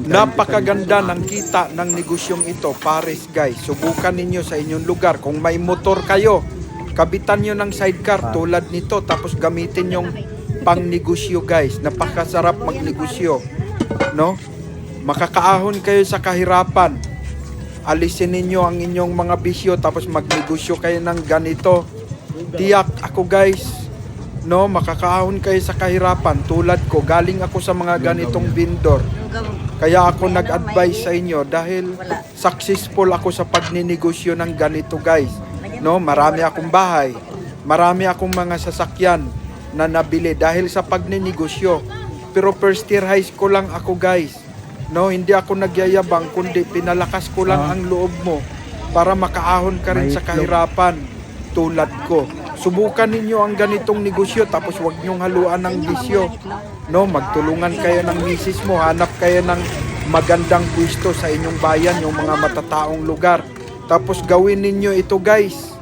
Napakaganda ng kita ng negosyong ito, pares guys. Subukan ninyo sa inyong lugar. Kung may motor kayo, kabitan nyo ng sidecar tulad nito, tapos gamitin yung pang negosyo guys. Napakasarap magnegosyo, no? Makakaahon kayo sa kahirapan. Alisin ninyo ang inyong mga bisyo, tapos magnegosyo kayo ng ganito. Tiyak ako guys, no? Makakaahon kayo sa kahirapan. Tulad ko, galing ako sa mga ganitong vendor. Kaya ako nag-advise sa inyo dahil successful ako sa pagninegosyo ng ganito guys. No, marami akong bahay, marami akong mga sasakyan na nabili dahil sa pagninegosyo. Pero first year high school lang ako guys. No, hindi ako nagyayabang kundi pinalakas ko lang ang loob mo para makaahon ka rin sa kahirapan tulad ko. Subukan ninyo ang ganitong negosyo tapos huwag niyong haluan ng bisyo. No, magtulungan kayo ng misis mo, hanap kayo ng magandang pwesto sa inyong bayan, yung mga matataong lugar. Tapos gawin ninyo ito guys.